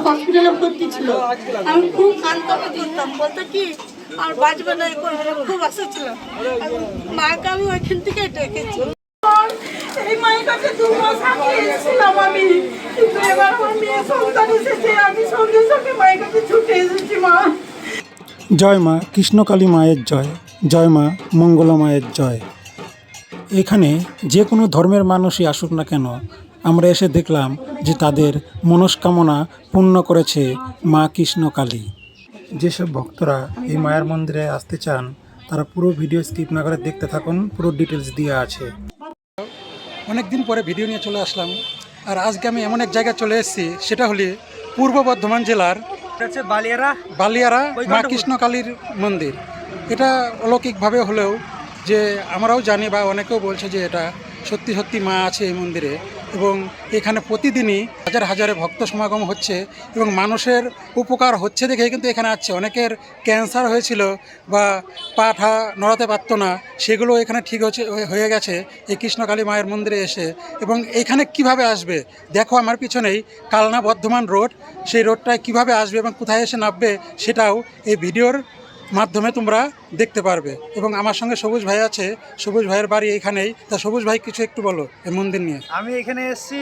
হসপিটালে ভর্তি ছিল। আমি খুব কান্নাকাটি করতাম, বলতো কি আর বাঁচবে না, খুব আশা ছিল। মাকে আমি ওইখান থেকে ডেকেছি। এই মায়ের কাছে 2 মাস আগে এসেছিলাম আমি, কিন্তু এবার আমার মেয়ে সন্তান এসেছে, আমি সঙ্গে সঙ্গে মায়ের কাছে ছুটে এসেছি। মা জয় মা কৃষ্ণকালী মায়ের জয়, জয় মা মঙ্গলা মায়ের জয়। এখানে যে কোনো ধর্মের মানুষই আসুক না কেন, আমরা এসে দেখলাম যে তাদের মনস্কামনা পূর্ণ করেছে মা কৃষ্ণকালী। যেসব ভক্তরা এই মায়ের মন্দিরে আসতে চান তারা পুরো ভিডিও স্কিপ না করে দেখতে থাকুন, পুরো ডিটেলস দেওয়া আছে। অনেক দিন পরে ভিডিও নিয়ে চলে আসলাম, আর আজকে আমি এমন এক জায়গায় চলে এসেছি, সেটা হলো পূর্ব বর্ধমান জেলার বালিয়ারা মা কৃষ্ণকালীর মন্দির। এটা অলৌকিকভাবে হলেও যে আমরাও জানি বা অনেকেও বলছে যে এটা সত্যি সত্যি মা আছে এই মন্দিরে, এবং এখানে প্রতিদিনই হাজার হাজারে ভক্ত সমাগম হচ্ছে এবং মানুষের উপকার হচ্ছে দেখে কিন্তু এখানে আসছে। অনেকের ক্যান্সার হয়েছিল বা পা নড়াতে পারতো না, সেগুলো এখানে ঠিক হয়ে গেছে এই কৃষ্ণকালী মায়ের মন্দিরে এসে। এবং এখানে কিভাবে আসবে দেখো, আমার পিছনেই কালনা বর্ধমান রোড, সেই রোডটায় কিভাবে আসবে এবং কোথায় এসে নামবে সেটাও এই ভিডিওর মাধ্যমে তোমরা দেখতে পারবে। এবং আমার সঙ্গে সবুজ ভাই আছে, সবুজ ভাইয়ের বাড়ি এখানেই। তা সবুজ ভাই কিছু একটু বলো এই মন্দির নিয়ে। আমি এখানে এসেছি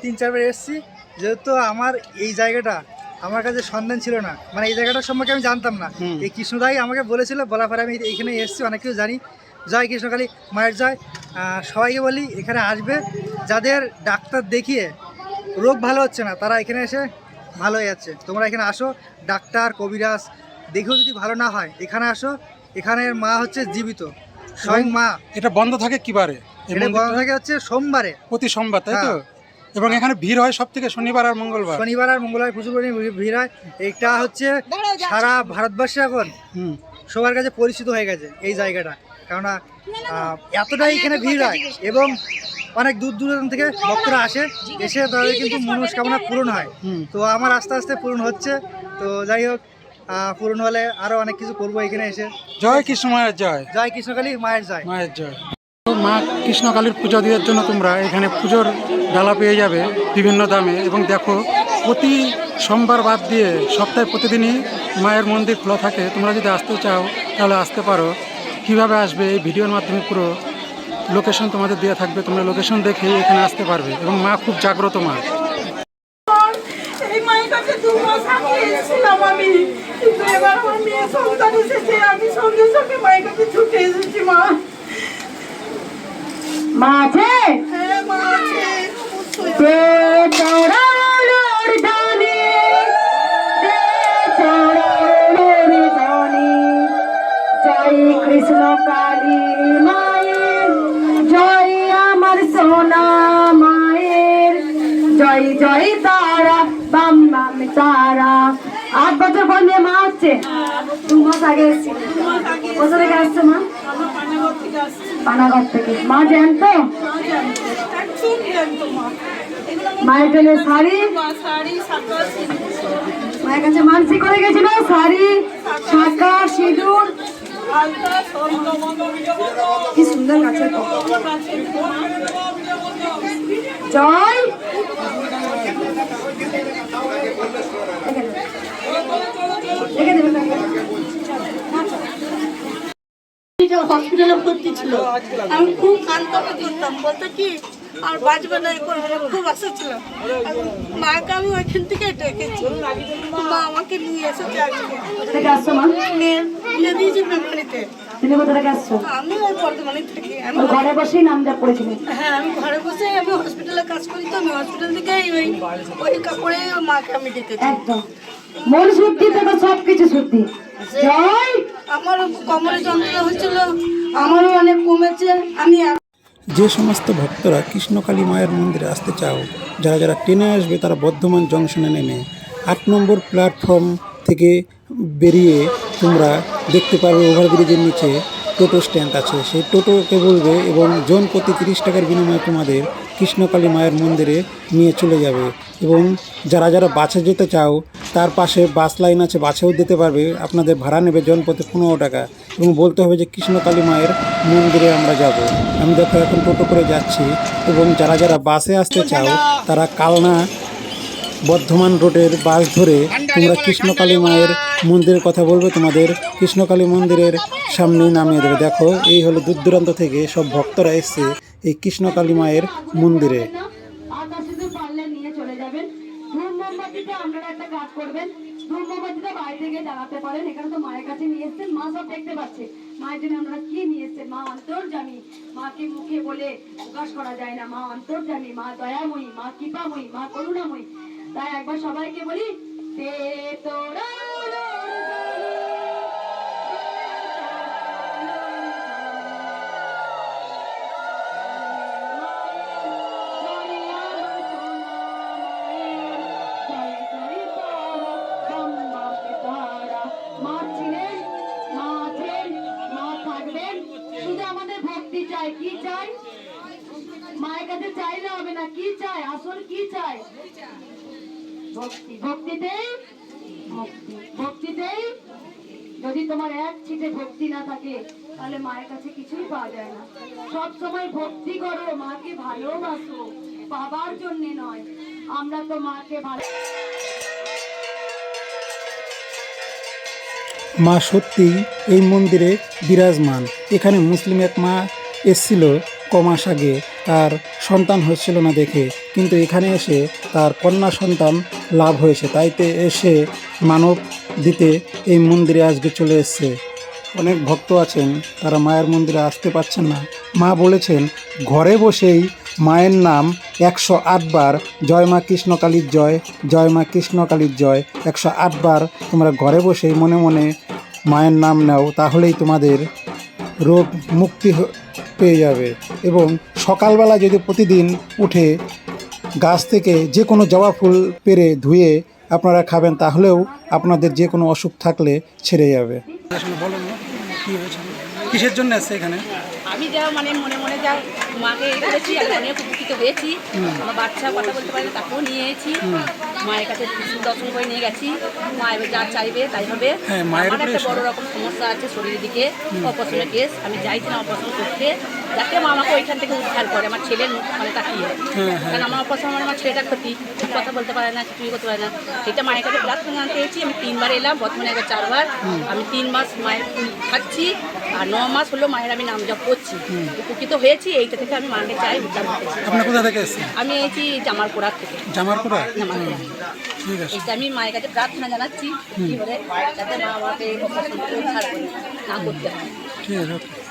3-4 বার এসেছি, যেহেতু আমার এই জায়গাটা আমার কাছে সন্ধান ছিল না, মানে এই জায়গাটার সম্পর্কে আমি জানতাম না। এই কৃষ্ণদাই আমাকে বলেছিল, বলার পরে আমি এখানে এসেছি, অনেক কিছু জানি। জয় কৃষ্ণকালী মায়ের জয়। সবাইকে বলি এখানে আসবে, যাদের ডাক্তার দেখিয়ে রোগ ভালো হচ্ছে না তারা এখানে এসে ভালো হয়ে যাচ্ছে। তোমরা এখানে আসো, ডাক্তার কবিরাজ দেখেও যদি ভালো না হয় এখানে আসো। এখানের মা হচ্ছে জীবিত স্বয়ং মা। এটা বন্ধ থাকে কি বারে? এটা বন্ধ থাকে হচ্ছে সোমবারে, প্রতি সোমবার, তাই তো? এবং এখানে ভিড় হয় সব থেকে শনিবার আর মঙ্গলবার। শনিবার আর মঙ্গলবার প্রচুর পরিমাণে ভিড় হয়। এটা হচ্ছে সারা ভারতবর্ষে এখন সবার কাছে পরিচিত হয়ে গেছে এই জায়গাটা, কেননা এতটাই এখানে ভিড় হয় এবং অনেক দূর দূরান্ত থেকে ভক্তরা আসে, এসে তাদের কিন্তু মনস্কামনা পূরণ হয়। তো আমার আস্তে আস্তে পূরণ হচ্ছে। তো যাই হোক, পূরণ হলে আরো অনেক কিছু করবো এখানে এসে। জয় কৃষ্ণ মায়ের জয়, জয় কৃষ্ণকালী মায়ের জয়, মায়ের জয়। মা কৃষ্ণকালীর পুজো দেওয়ার জন্য তোমরা এখানে পুজোর ডালা পেয়ে যাবে বিভিন্ন দামে। এবং দেখো, প্রতি সোমবার বাদ দিয়ে সপ্তাহে প্রতিদিনই মায়ের মন্দির খোলা থাকে। তোমরা যদি আসতে চাও তাহলে আসতে পারো। কিভাবে আসবে এই ভিডিওর মাধ্যমে পুরো লোকেশন তোমাদের দেওয়া থাকবে, তোমরা লোকেশন দেখে এখানে আসতে পারবে। এবং মা খুব জাগ্রত মা। এই মায়ের কাছে 2 মাস আগে এসেছিলাম আমি, কিন্তু এবার আমার মেয়ে সন্তান এসেছে, আমি সঙ্গে সঙ্গে মায়ের কাছে ছুটে এসেছি। মা আছে? হ্যাঁ মা আছে, জয় কৃষ্ণ কালী মায়ের জয়, আমার সোনা মায়ের জয়, জয় তারা বাম বাম তারা। 8 বছর পর নিয়ে মা হচ্ছে, 2 মাস আগে এসেছি। কোথা থেকে আসছে মা? পানাগড় থেকে। মা জ্যান্ত? মায়ের জন্য শাড়ি, মায়ের কাছে মানসিক করে গেছিল, শাড়ি, শাঁখা, সিঁদুর। কি সুন্দর গাছের জয়। হসপিটালে ভর্তি ছিল। আমি খুব কান্নাকাটি করতাম, বলতো কি আর বাঁচবে না, খুব আশা ছিল। মাকে আমি ওইখান থেকে ডেকেছি, মা আমাকে নিয়ে এসেছে আজকে। আসছো মা? বিয়ে দিয়েছি ফ্যামিলিতে। তুমি কোথা থেকে আসছো? আমি ওই বর্ধমানে থাকি। আমি ঘরে বসেই নাম যা পড়েছিলেন? হ্যাঁ, আমি ঘরে বসে, আমি হসপিটালে কাজ করি, তো আমি হসপিটাল থেকে ওই কাপড়ে মাকে আমি ডেকেছি। একদম মন শুদ্ধি থেকে সবকিছু শুদ্ধি। জয়। আমার কোমরে যন্ত্রণা হচ্ছিল, আমারও অনেক কমেছে। আমি যে সমস্ত ভক্তরা কৃষ্ণকালী মায়ের মন্দিরে আসতে চাও, যারা যারা ট্রেনে আসবে তারা বর্ধমান জংশনে নেমে 8 নম্বর প্ল্যাটফর্ম থেকে বেরিয়ে তোমরা দেখতে পারবে ওভারব্রিজের নিচে টোটো স্ট্যান্ড আছে। সেই টোটোকে বলবে এবং জন প্রতি 30 টাকার বিনিময়ে তোমাদের কৃষ্ণকালী মায়ের মন্দিরে নিয়ে চলে যাবে। এবং যারা যারা বাসে যেতে চাও তার পাশে বাস লাইন আছে, বাসেও যেতে পারবে। আপনাদের ভাড়া নেবে জন প্রতি 15 টাকা এবং বলতে হবে যে কৃষ্ণকালী মায়ের মন্দিরে আমরা যাব। আমি দেখো এখন টোটো করে যাচ্ছি। এবং যারা যারা বাসে আসতে চাও তারা কালনা বর্ধমান রোডের বাস ধরে তোমরা কৃষ্ণকালী মায়ের মন্দিরের কথা বলবে, তোমাদের কৃষ্ণকালী মন্দিরের সামনেই নামিয়ে দেবে। দেখো, এই হলো দূর দূরান্ত থেকে সব ভক্তরা এসছে এই কৃষ্ণকালী মায়ের মন্দিরে। আকাশে পারলে নিয়ে চলে যাবেন। ধূপ মোমবাতিতে আপনারা একটা কাজ করবেন, ধূপ মোমবাতিটা বাইরে থেকে জ্বালাতে পারেন। এখানে তো মায়ের কাছে নিয়ে এসছেন, মা সব দেখতে পাচ্ছে। মায়ের জন্য আপনারা কি নিয়ে এসছেন? মা অন্তর্যামী, মাকে মুখে বলে প্রকাশ করা যায় না। মা অন্তর্যামী, মা দয়াময়ী, মা কৃপাময়ী, মা করুণাময়ী। তাই একবার সবাইকে বলি, তে তোরা কি চাই? মায়ের কাছে চাইলে হবে না, কি চাই? আসল কি চাই? ভক্তি। ভক্তিতেই মুক্তি, ভক্তিতেই যদি তোমার এক ছিটে ভক্তি না থাকে তাহলে মায়ের কাছে কিছুই পাওয়া যায় না। সব সময় ভক্তি করো, মাকে ভালোবাসো, পাবার জন্য নয়। আমরা তো মাকে ভালো মা সত্যি এই মন্দিরে বিরাজমান। এখানে মুসলিম এক মা এসেছিল কমাস আগে, তার সন্তান হচ্ছিল না দেখে, কিন্তু এখানে এসে তার কন্যা সন্তান লাভ হয়েছে। তাইতে এসে মানব দিতে এই মন্দিরে আজকে চলে এসছে। অনেক ভক্ত আছেন, তারা মায়ের মন্দিরে আসতে পারছেন না। মা বলেছেন ঘরে বসেই মায়ের নাম 108 বার জয় মা কৃষ্ণকালীর জয়, জয় মা কৃষ্ণকালীর জয় 108 বার তোমরা ঘরে বসেই মনে মনে মায়ের নাম নাও, তাহলেই তোমাদের রোগ মুক্তি পেয়ে যাবে। এবং সকালবেলা যদি প্রতিদিন উঠে গাছ থেকে যে কোনো জবা ফুল পেড়ে ধুয়ে আপনারা খাবেন, তাহলেও আপনাদের যে কোনো অসুখ থাকলে ছেড়ে যাবে। বলো কি হয়েছে, কিসের জন্য আসছে এখানে? আমি যা মানে মনে মনে যা মাকে বলেছি, আমি অনেক উপকৃত হয়েছি। আমার বাচ্চা কথা বলতে পারে না, তাকেও নিয়ে এসেছি। মায়ের কাছে দর্শন করে নিয়ে গেছি। মা এবার যা চাইবে তাই হবে। আমার একটা বড় রকম সমস্যা আছে শরীরের দিকে, অপারেশনের কেস। আমি চাইছি না অপারেশন করতে, যাতে মা আমাকে ওইখান থেকে উদ্ধার করে। আমার ছেলের মুখ মানে তাকিয়ে, কারণ আমার অপারেশন মানে আমার ছেলেটা ক্ষতি, কথা বলতে পারে না, কিছুই করতে পারে না। এটা মায়ের কাছে প্রার্থনা জানতে এসেছি। আমি 3 বার এলাম, বর্তমানে একবার 4 বার। আমি 3 মাস মায়ের খাচ্ছি, আর 9 মাস হলো মায়ের আমি নাম জপ করছি। উপকৃত হয়েছি, এইটা থেকে আমি মাকে চাই উদ্ধার করতে। আপনি কোথা থেকে এসেছেন? আমি এসেছি জামালপুরার থেকে। জামালপুরা? জামালপুরা। ঠিক আছে। এটা আমি মায়ের কাছে প্রার্থনা জানাচ্ছি, কি বলে যাতে মা আমাকে অপারেশন করে উদ্ধার করে না করতে হয়। ঠিক আছে।